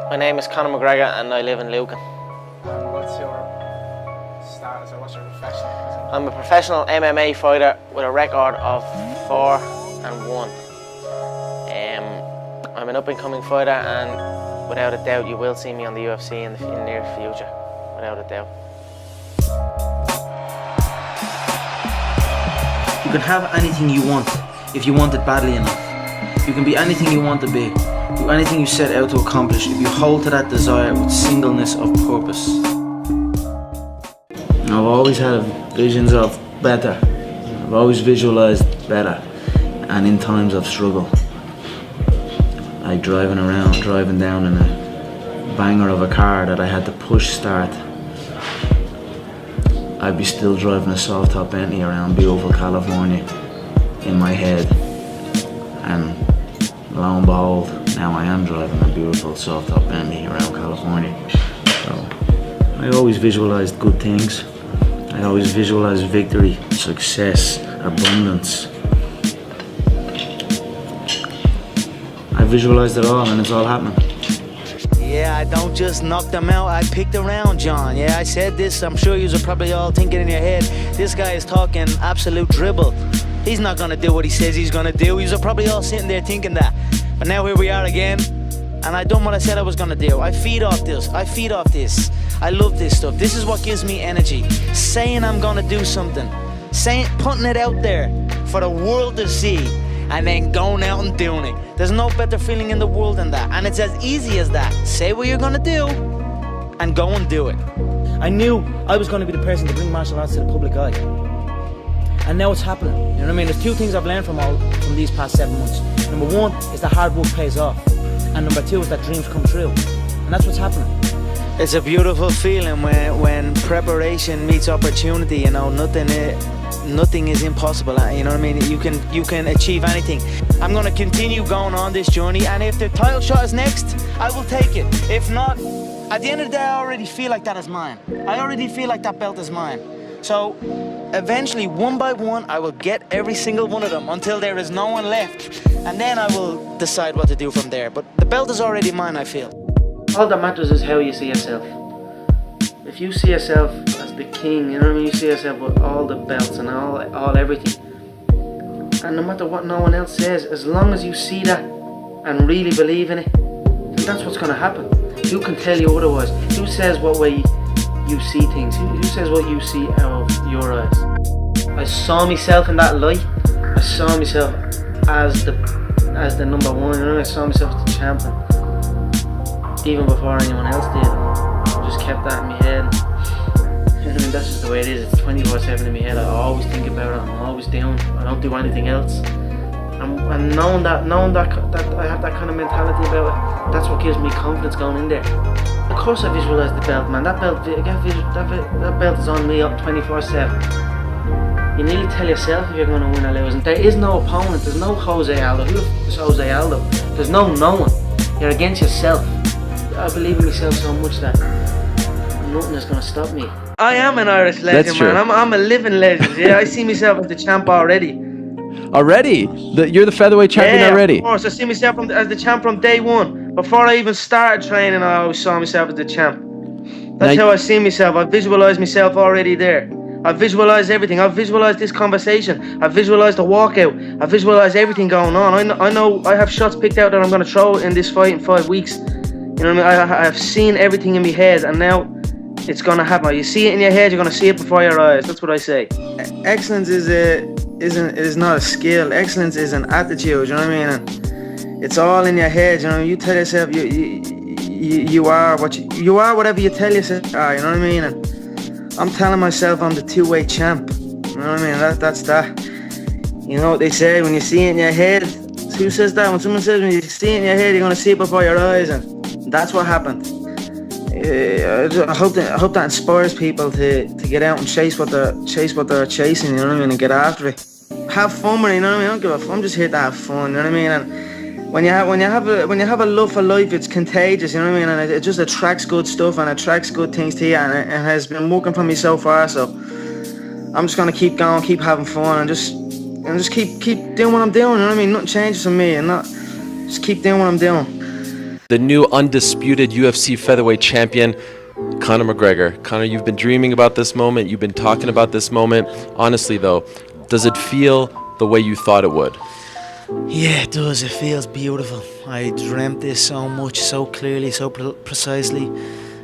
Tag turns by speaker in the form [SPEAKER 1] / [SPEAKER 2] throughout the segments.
[SPEAKER 1] My name is Conor McGregor and I live in Lucan.
[SPEAKER 2] And what's your status or what's your profession?
[SPEAKER 1] I'm a professional MMA fighter with a record of 4-1. I'm an up-and-coming fighter, and without a doubt you will see me on the UFC in the near future, without a doubt.
[SPEAKER 3] You can have anything you want if you want it badly enough. You can be anything you want to be, do anything you set out to accomplish if you hold to that desire with singleness of purpose. I've always had visions of better. I've always visualized better, and in times of struggle, like driving down in a banger of a car that I had to push start, I'd be still driving a soft top Bentley around beautiful California in my head, and lo and behold, now I am driving a beautiful soft top Bentley around California. So I always visualized good things. I always visualized victory, success, abundance. I visualized it all, and it's all happening.
[SPEAKER 4] Yeah, I don't just knock them out, I picked around, John. Yeah, I said this, I'm sure you're probably all thinking in your head, this guy is talking absolute dribble. He's not gonna do what he says he's gonna do. You're probably all sitting there thinking that. But now here we are again, and I done what I said I was gonna do. I feed off this, I love this stuff. This is what gives me energy. Saying I'm gonna do something, putting it out there for the world to see, and then going out and doing it. There's no better feeling in the world than that, and it's as easy as that. Say what you're gonna do, and go and do it.
[SPEAKER 3] I knew I was going to be the person to bring martial arts to the public eye. And now it's happening, you know what I mean? There's two things I've learned from these past 7 months. Number one is that hard work pays off. And number two is that dreams come true. And that's what's happening.
[SPEAKER 4] It's a beautiful feeling when preparation meets opportunity, you know, nothing is impossible, you know what I mean? You can achieve anything. I'm gonna continue going on this journey, and if the title shot is next, I will take it. If not, at the end of the day, I already feel like that is mine. I already feel like that belt is mine. So eventually, one by one, I will get every single one of them until there is no one left, and then I will decide what to do from there. But the belt is already mine, I feel.
[SPEAKER 1] All that matters is how you see yourself. If you see yourself as the king, you know what I mean, you see yourself with all the belts and all everything, and no matter what no one else says, as long as you see that and really believe in it, then that's what's going to happen. Who can tell you otherwise? Who says what way you see things? Who says what you see out of your eyes? I saw myself in that light. I saw myself as the number one, you know, I saw myself as the champion, even before anyone else did. I just kept that in my head. You know, I mean, that's just the way it is. It's 24/7 in my head. I always think about it. I'm always down. I don't do anything else. And knowing that I have that kind of mentality about it, that's what gives me confidence going in there. Of course, I visualize the belt, man. That belt is on me up 24/7. You nearly tell yourself if you're going to win or lose. And there is no opponent. There's no Jose Aldo. Who is Jose Aldo? There's no one. You're against yourself. I believe in myself so much that nothing is going to stop me. I am an Irish legend, man. I'm a living legend. Yeah, I see myself as the champ already.
[SPEAKER 5] Already? You're the featherweight champion already?
[SPEAKER 1] Yeah, of course. I see myself as the champ from day one. Before I even started training, I always saw myself as the champ. That's how I see myself. I visualise myself already there. I visualise everything. I visualise this conversation. I visualise the walkout. I visualise everything going on. I know I have shots picked out that I'm going to throw in this fight in 5 weeks. You know what I mean? I have seen everything in my head, and now it's going to happen. You see it in your head, you're going to see it before your eyes. That's what I say. Excellence is not a skill. Excellence is an attitude. You know what I mean? And it's all in your head. You know, you tell yourself you are you are whatever you tell yourself you are. You know what I mean? And I'm telling myself I'm the two-weight champ. You know what I mean? That's that. You know what they say, when you see it in your head. Who says that? When someone says when you see it in your head, you're going to see it before your eyes, and that's what happened. I hope that inspires people to get out and chase what they're chasing, you know what I mean, and get after it. Have fun with it, you know what I mean? I don't give a fuck. I'm just here to have fun, you know what I mean? And when you have a love for life, it's contagious, you know what I mean? And it just attracts good stuff and attracts good things to you, and it has been working for me so far. So I'm just gonna keep going, keep having fun, and just keep doing what I'm doing. You know what I mean? Nothing changes for me, and just keep doing what I'm doing.
[SPEAKER 6] The new undisputed UFC featherweight champion, Conor McGregor. Conor, you've been dreaming about this moment. You've been talking about this moment. Honestly, though, does it feel the way you thought it would?
[SPEAKER 4] Yeah, it does. It feels beautiful. I dreamt this so much, so clearly, so precisely,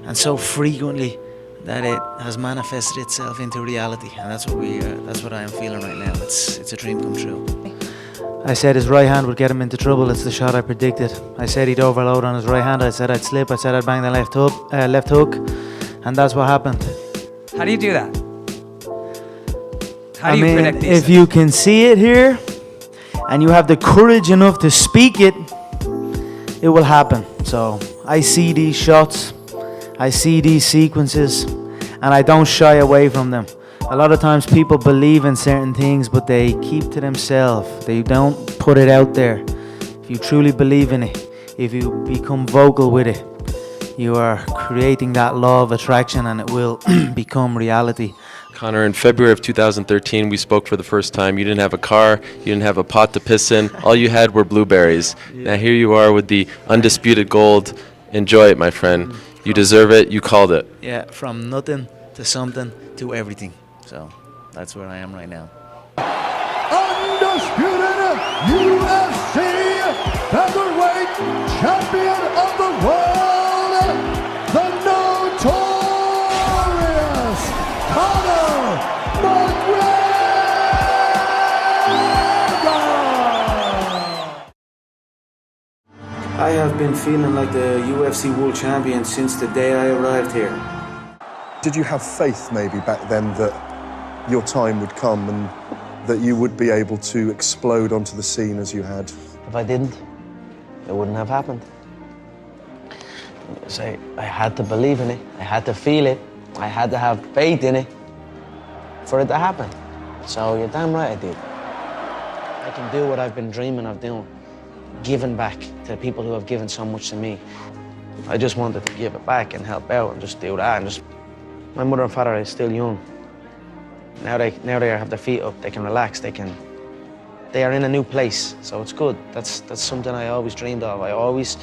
[SPEAKER 4] and so frequently that it has manifested itself into reality. And that's what I am feeling right now. It's a dream come true. I said his right hand would get him into trouble. It's the shot I predicted. I said he'd overload on his right hand. I said I'd slip. I said I'd bang the left hook, and that's what happened.
[SPEAKER 7] How do you do that? How do you predict these
[SPEAKER 4] if
[SPEAKER 7] things?
[SPEAKER 4] you can see it here, and you have the courage enough to speak it, it will happen. So I see these shots, I see these sequences, and I don't shy away from them. A lot of times people believe in certain things, but they keep to themselves. They don't put it out there. If you truly believe in it, if you become vocal with it, you are creating that law of attraction, and it will become reality.
[SPEAKER 6] Conor, in February of 2013, we spoke for the first time. You didn't have a car, you didn't have a pot to piss in. All you had were blueberries. Now here you are with the undisputed gold. Enjoy it, my friend. You deserve it. You called it.
[SPEAKER 4] Yeah, from nothing to something to everything. So that's where I am right now.
[SPEAKER 8] Undisputed UFC featherweight champion of the world, the notorious Conor McGregor.
[SPEAKER 4] I have been feeling like the UFC world champion since the day I arrived here.
[SPEAKER 9] Did you have faith maybe back then that your time would come and that you would be able to explode onto the scene as you had?
[SPEAKER 4] If I didn't, it wouldn't have happened. So I had to believe in it, I had to feel it, I had to have faith in it for it to happen. So you're damn right I did. I can do what I've been dreaming of doing, giving back to the people who have given so much to me. I just wanted to give it back and help out and just do that. And just, my mother and father are still young. Now they have their feet up, they can relax, they are in a new place, so it's good. That's something I always dreamed of. I always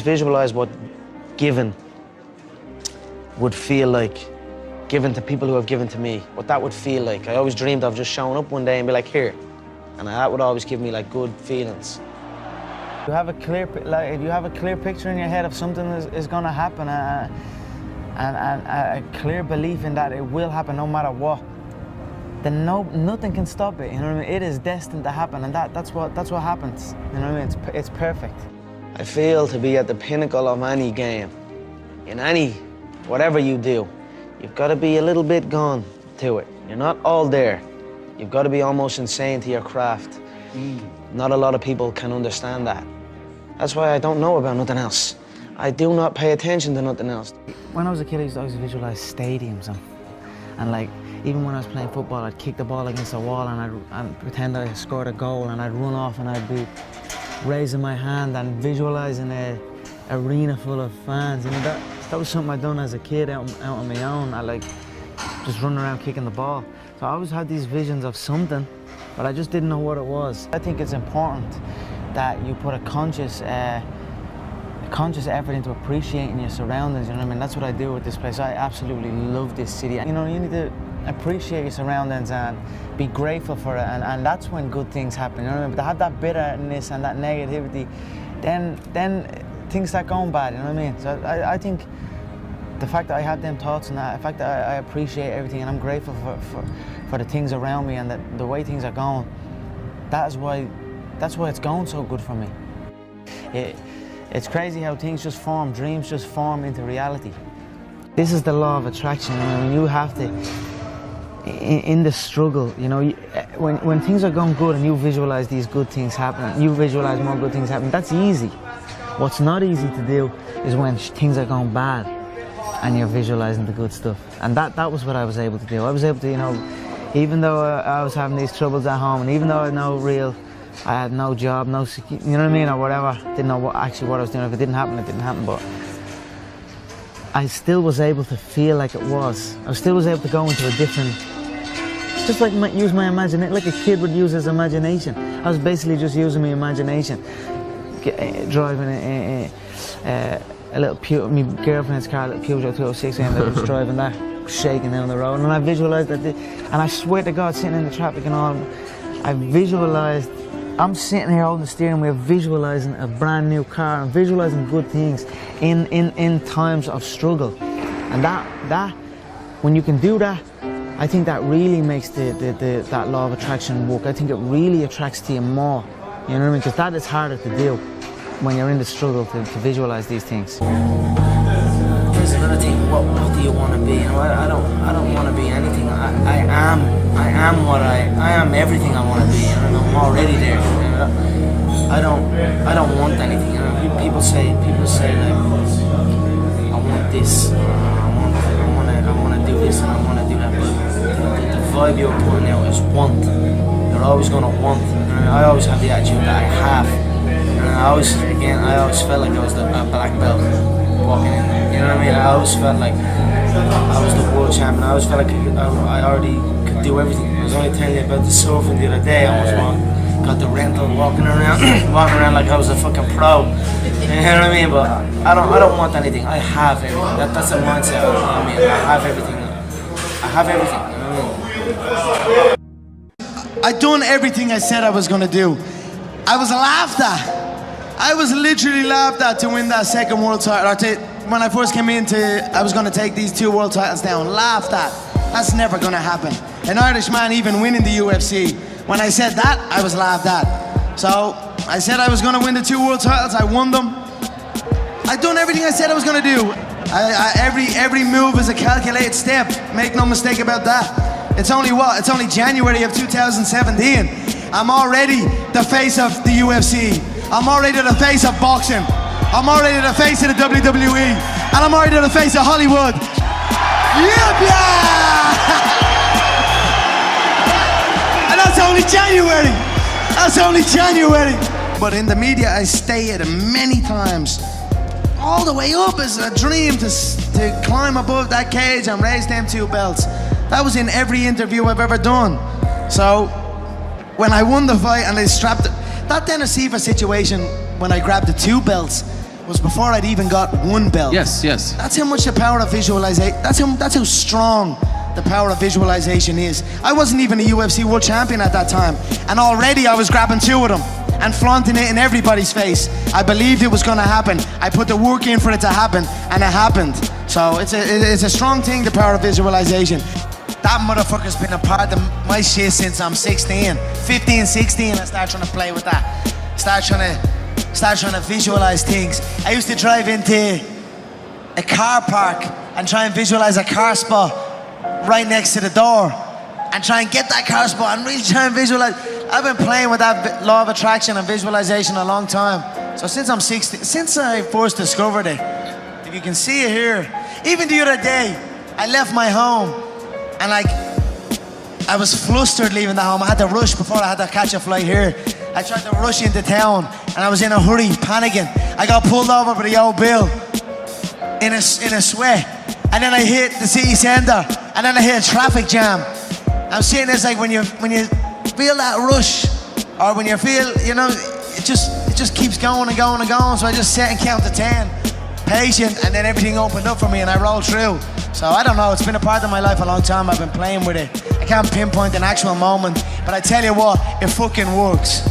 [SPEAKER 4] visualized what giving would feel like, giving to people who have given to me, what that would feel like. I always dreamed of just showing up one day and be like, here, and that would always give me like good feelings. You have a clear, if you have a clear picture in your head of something is going to happen, and a clear belief in that it will happen no matter what, then nothing can stop it. You know what I mean? It is destined to happen, and that's what happens. You know what I mean? It's perfect. I feel to be at the pinnacle of any game, in any whatever you do, you've got to be a little bit gone to it. You're not all there. You've got to be almost insane to your craft. Not a lot of people can understand that. That's why I don't know about nothing else. I do not pay attention to nothing else. When I was a kid, I used to always visualize stadiums and like, even when I was playing football, I'd kick the ball against the wall and I'd pretend I scored a goal, and I'd run off and I'd be raising my hand and visualizing an arena full of fans. You know, that was something I'd done as a kid out on my own. I like just running around kicking the ball. So I always had these visions of something, but I just didn't know what it was. I think it's important that you put a conscious effort into appreciating your surroundings. You know what I mean? That's what I do with this place. I absolutely love this city. You know, you need to appreciate your surroundings and be grateful for it, and that's when good things happen. You know what I mean? But to have that bitterness and that negativity, then things start going bad. You know what I mean? So I think the fact that I have them thoughts and the fact that I appreciate everything and I'm grateful for the things around me and the way things are going, that's why it's going so good for me. It's crazy how things just form, dreams just form into reality. This is the law of attraction. I mean, you have to, in the struggle, you know, when things are going good and you visualize these good things happening, you visualize more good things happening, that's easy. What's not easy to do is when things are going bad and you're visualizing the good stuff. And that was what I was able to do. I was able to, you know, even though I was having these troubles at home, and even though I had no job, no security, you know what I mean, or whatever, didn't know what I was doing. If it didn't happen, it didn't happen, but I still was able to feel like it was. I still was able to go into a different, just like use my imagination, like a kid would use his imagination. I was basically just using my imagination, driving a little my girlfriend's car, a little Peugeot 206, and I was driving that, shaking down the road, and I visualised that, and I swear to God, sitting in the traffic and all, I visualised, I'm sitting here holding the steering wheel, visualising a brand new car, and visualising good things in times of struggle, and that, when you can do that, I think that really makes that law of attraction work. I think it really attracts to you more, you know what I mean? Because that is harder to do when you're in the struggle to visualise these things.
[SPEAKER 10] There's another thing. What do you want to be? You know, I don't want to be anything. I am everything I want to be. You know, I'm already there. You know, I don't want anything. You know, people say like, I want this. I want to do this and I want to do that. But the vibe you're putting out is want. You're always gonna want. And I always have the attitude that I have. And I always felt like I was a black belt walking in. You know what I mean? I always felt like I was the world champion. I always felt like I already could do everything. I was only telling you about the surfing the other day. I was got the rental, walking around like I was a fucking pro. You know what I mean? But I don't want anything. I have everything. That's the mindset. You know what I mean? I have everything. I have everything. You know what I mean?
[SPEAKER 11] I done everything I said I was gonna do. I was laughed at. I was literally laughed at to win that second world title. When I first came I was gonna take these 2 world titles down. Laughed at. That's never gonna happen. An Irish man even winning the UFC. When I said that, I was laughed at. So I said I was gonna win the 2 world titles. I won them. I done everything I said I was gonna do. Every move is a calculated step. Make no mistake about that. It's only January of 2017. I'm already the face of the UFC. I'm already the face of boxing. I'm already the face of the WWE. And I'm already the face of Hollywood. Yeah! And that's only January. That's only January. But in the media, I stated many times, all the way up is a dream to climb above that cage and raise them 2 belts. That was in every interview I've ever done. So when I won the fight and they strapped it, that Dennis Siva situation when I grabbed the 2 belts was before I'd even got 1 belt.
[SPEAKER 5] Yes.
[SPEAKER 11] That's how much the power of visualization, that's how strong the power of visualization is. I wasn't even a UFC world champion at that time, and already I was grabbing 2 of them and flaunting it in everybody's face. I believed it was gonna happen. I put the work in for it to happen, and it happened. So it's a strong thing, the power of visualization. That motherfucker's been a part of my shit since I'm 16. 15, 16, I started trying to play with that. Start trying to visualize things. I used to drive into a car park and try and visualize a car spot right next to the door and try and get that car spot and really try and visualize. I've been playing with that law of attraction and visualization a long time. So since I'm 16, since I first discovered it, if you can see it here, even the other day, I left my home and I was flustered leaving the home. I had to rush before I had to catch a flight here. I tried to rush into town and I was in a hurry, panicking. I got pulled over by the old Bill in a sweat. And then I hit the city centre and then I hit a traffic jam. I'm saying it's like when you feel that rush, or when you feel, you know, it just keeps going and going and going. So I just sit and count to 10, patient, and then everything opened up for me and I rolled through. So I don't know, it's been a part of my life a long time. I've been playing with it. I can't pinpoint an actual moment, but I tell you what, it fucking works.